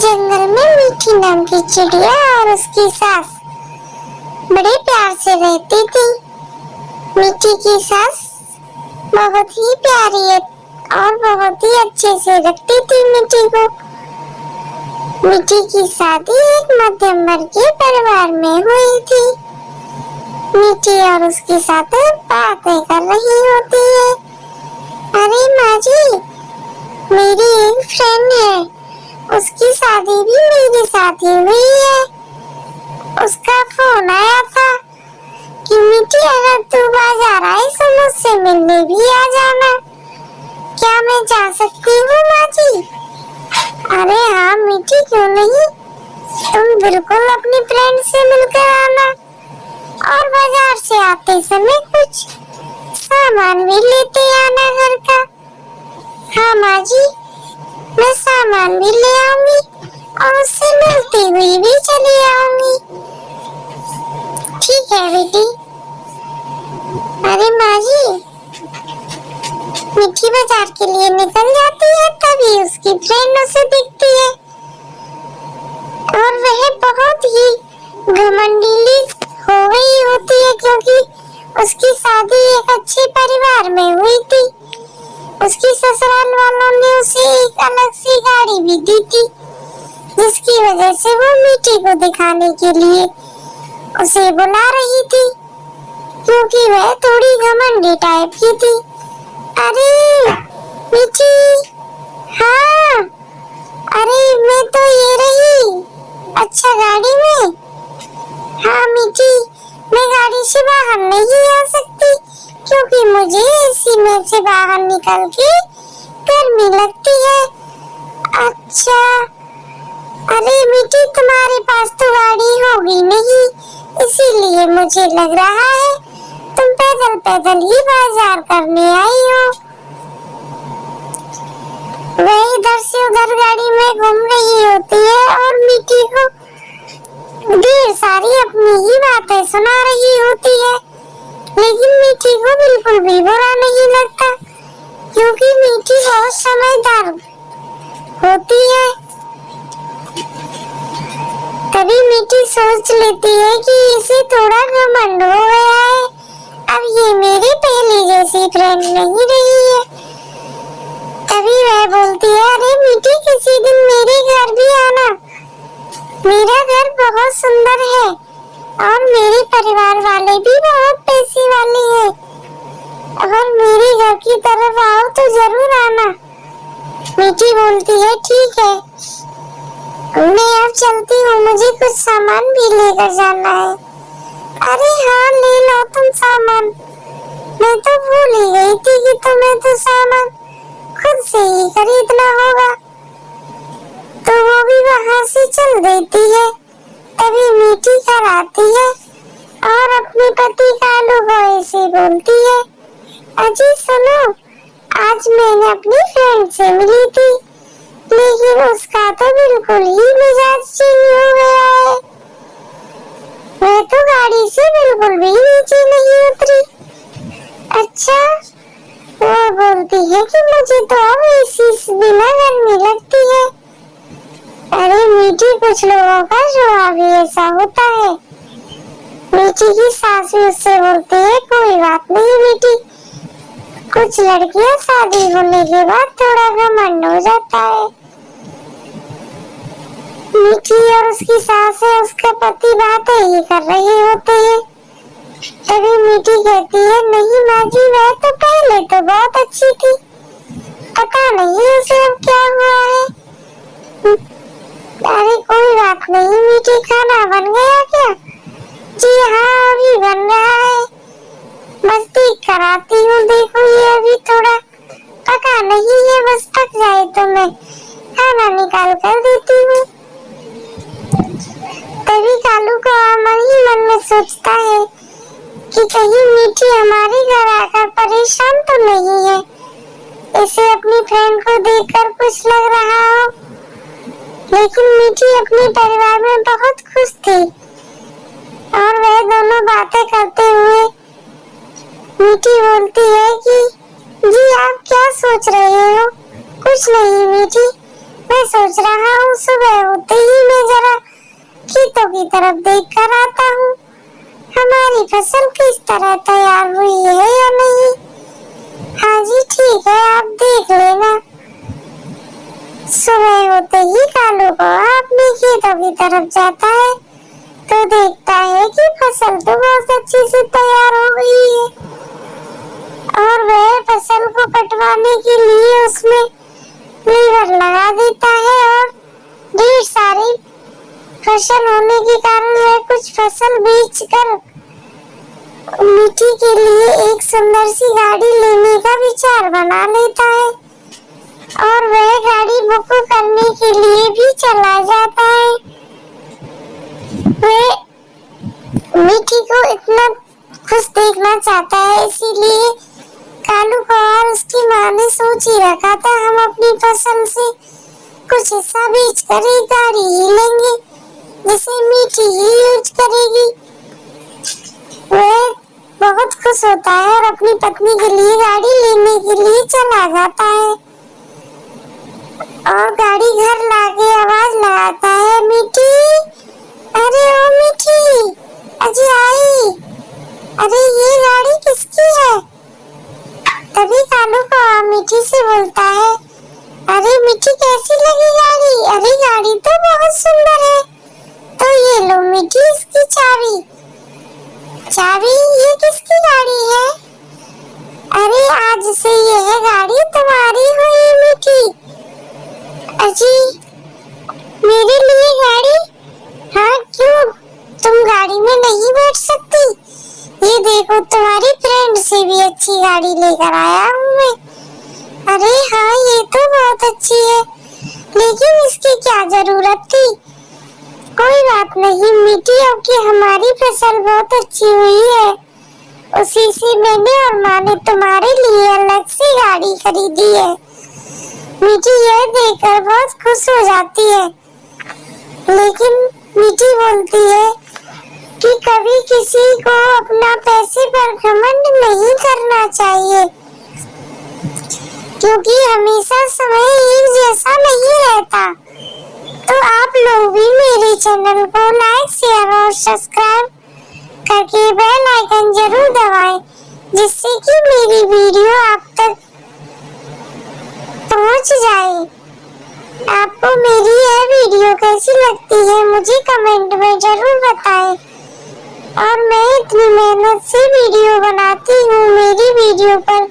जंगल में मीठी नाम की चिड़िया और उसकी सास बड़े प्यार से रहती थी। मीठी की सास बहुत ही प्यारी है और बहुत ही अच्छे से रखती थी मीठी को। मीठी की शादी एक मध्यम वर्गीय परिवार में हुई थी। मीठी और उसकी सास बातें कर रही होती है। अरे माँ जी, मेरी एक फ्रेंड है, उसकी शादी भी मेरे साथ ही हुई है। उसका फोन आया था कि मीठी अगर तू बाजार आई तो मुझसे मिलने भी आ जाना। क्या मैं जा सकती हूँ माँ जी? अरे हाँ मीठी, क्यों नहीं, तुम बिल्कुल अपनी फ्रेंड से मिलकर आना और बाजार से आते समय कुछ सामान भी लेते आना घर का। हाँ माँ जी, मैं सामान भी ले आऊंगी और उससे मिलती हुई भी चली आऊंगी। ठीक है बेटी। अरे माँ जी, मीठी बाजार के लिए निकल जाती है, तभी उसकी फ्रेंड उसे दिखती है और वह बहुत ही घमंडीली हो गई होती है क्योंकि उसकी शादी एक अच्छे परिवार में हुई थी। उसकी ससुराल वालों ने उसे एक अलग सी गाड़ी भी दी थी, जिसकी वजह से वो मीठी को दिखाने के लिए उसे बुला रही थी, क्योंकि वह थोड़ी घमंडी टाइप की थी। अरे मीठी, हाँ, अरे मैं तो ये रही, अच्छा गाड़ी में। हाँ मीठी, मैं गाड़ी से बाहर नहीं आ सकती क्योंकि मुझे एसी में से बाहर निकल के गर्मी लगती है। अच्छा, अरे मीठी, तुम्हारे पास तो गाड़ी होगी नहीं, इसीलिए मुझे लग रहा है तुम पैदल पैदल ही बाजार करने आई हो। वह इधर से उधर गाड़ी में घूम रही होती है और मीठी को ढेर सारी अपनी ही बातें सुना रही होती है, लेकिन मीठी को बिल्कुल भी बुरा नहीं लगता क्योंकि मीठी बहुत समझदार होती है। तभी मीठी सोच लेती है कि इसे थोड़ा घमंड हो गया है, अब ये मेरी पहले जैसी फ्रेंड नहीं रही है। तभी वह बोलती है, अरे मीठी, किसी दिन मेरे घर भी आना, मेरा घर बहुत सुंदर है और मेरे परिवार वाले भी बहुत पैसे वाले हैं, अगर मेरे घर की तरफ आओ तो जरूर आना। मीठी बोलती है, ठीक है, मैं अब चलती हूँ, मुझे कुछ सामान भी लेकर जाना है। अरे हाँ, ले लो तुम सामान, मैं तो भूल ही गई थी कि तुम्हें तो सामान खुद से ही खरीदना होगा। तो वो भी वहाँ से चल देती है। तभी मीठी घर आती है और अपने पति कालू को ऐसे बोलती है, अजी सुनो, आज मैंने अपनी फ्रेंड से मिली थी, लेकिन उसका तो बिल्कुल ही मिजाज चेंज हो गया है। वह तो गाड़ी से बिल्कुल भी नीचे नहीं उतरी। अच्छा, वो बोलती है कि मुझे तो अब एसी बिना गर्मी लगती है। अरे मीठी, कुछ लोगों का जवाब ही ऐसा होता है। मीठी की सास भी उससे बोलती है, कोई बात नहीं मीठी, कुछ लड़कियां शादी होने के बाद थोड़ा घमंड हो जाता है। मीठी और उसकी सास है उसका पति बातें ही कर रहे होते हैं। तभी मीठी कहती है, नहीं माँ जी, वह तो पहले तो बहुत अच्छी थी, पता नहीं उसे अब क्या हुआ है। अरे कोई बात नहीं मीठी, खाना बन गया क्या? जी हाँ, अभी बन रहा है, बस देख कर आती हूँ। देखो ये अभी थोड़ा पका नहीं है, बस पक जाए तो मैं खाना निकाल कर देती हूँ। तभी कालू को मन ही मन में सोचता है कि कहीं मीठी हमारे घर आकर परेशान तो नहीं है, इसे अपनी फ्रेंड को देखकर कुछ लग रहा हो। लेकिन मीठी अपने परिवार में बहुत खुश थी और वह दोनों बातें करते हुए मीठी बोलती है कि जी आप क्या सोच रहे हो? कुछ नहीं मीठी, मैं सोच रहा हूँ सुबह होते ही मैं जरा खेतों की तरफ देख कर आता हूँ, हमारी फसल किस तरह तैयार हुई है या नहीं। हाँ जी ठीक है, आप देख लेना। सुबह होते ही कालू कौआ अपने खेतों की तरफ जाता है तो देखता है कि फसल तो बहुत अच्छे से तैयार हो गई है और वह फसल को कटवाने के लिए उसमें लीवर लगा देता है और ढेर सारी फसल होने के कारण वह कुछ फसल बेचकर मिट्टी के लिए एक सुंदर सी गाड़ी लेने का विचार बना लेता है और वह गाड़ी बुक करने के लिए भी चला जाता है। वह मिट्टी को इतना खुश देखना चाहता है, इसीलिए कालू कौआ और उसकी माँ ने सोच ही रखा था हम अपनी फसल से कुछ हिस्सा बेचकर एक गाड़ी ही लेंगे जिसे मिट्टी ही यूज करेगी। वह बहुत खुश होता है और अपनी पत्नी के लिए गाड़ी लेने के लिए चला जाता है और गाड़ी घर लाके आवाज लगाता है, मिट्टी, अरे ओ मिट्टी, अजी आई, अरे ये गाड़ी किसकी है। तभी कालू कौआ मिट्टी से बोलता है, अरे मिट्टी कैसी लगी गाड़ी, अरे गाड़ी तो बहुत सुंदर है, तो ये लो मिट्टी इसकी चाबी। चाबी, ये किसकी गाड़ी है। अरे आज से यह गाड़ी तुम्हारी हुई मिट्टी। अजी मेरे लिए गाड़ी, हाँ क्यों, तुम गाड़ी में नहीं बैठ सकती। ये देखो तुम्हारी फ्रेंड से भी अच्छी गाड़ी लेकर आया हूँ मैं। अरे हाँ ये तो बहुत अच्छी है, लेकिन इसकी क्या जरूरत थी। कोई बात नहीं मिट्टी, अब की हमारी फसल बहुत अच्छी हुई है, उसी से मैंने और माँ ने तुम्हारे लिए अलग से गाड़ी खरीदी है। मिट्टी यह देखकर बहुत खुश हो जाती है, लेकिन मिट्टी बोलती है कि कभी किसी को अपना पैसे पर घमंड नहीं करना चाहिए, क्योंकि हमेशा समय एक जैसा नहीं रहता। तो आप लोग भी मेरे चैनल को लाइक, शेयर और सब्सक्राइब करके बेल आइकन जरूर दबाएं, जिससे कि मेरी वीडियो आप तक पहुंच जाए। आपको मेरी यह वीडियो कैसी लगती है मुझे कमेंट में जरूर बताएं और मैं इतनी मेहनत से वीडियो बनाती हूँ, मेरी वीडियो पर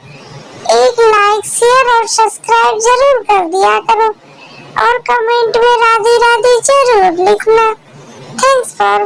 एक लाइक, शेयर और सब्सक्राइब जरूर कर दिया करो और कमेंट में राधे राधे जरूर लिखना। Thanks for